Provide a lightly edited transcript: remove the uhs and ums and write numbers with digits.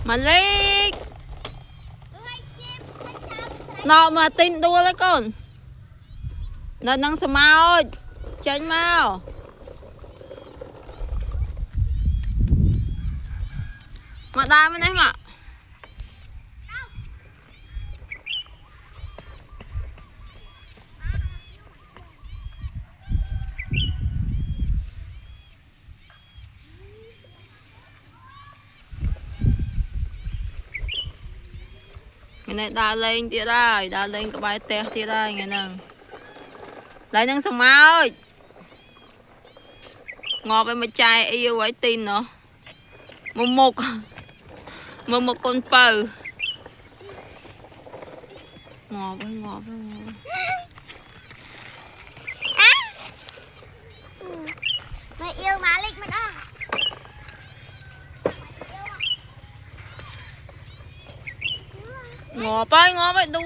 mà lấy nọ mà tin đua lấy con nó nâng sờ mau chân mau mà đai bên đây mà ngày này đa lên tiệt đây đa lên cái bài tè tiệt đây ngày nào lấy nâng sầm ơi ngọt bên mà chai yêu ấy tin nữa một con bờ ngọt với mày yêu má lịch mà đó ngọt với đuôi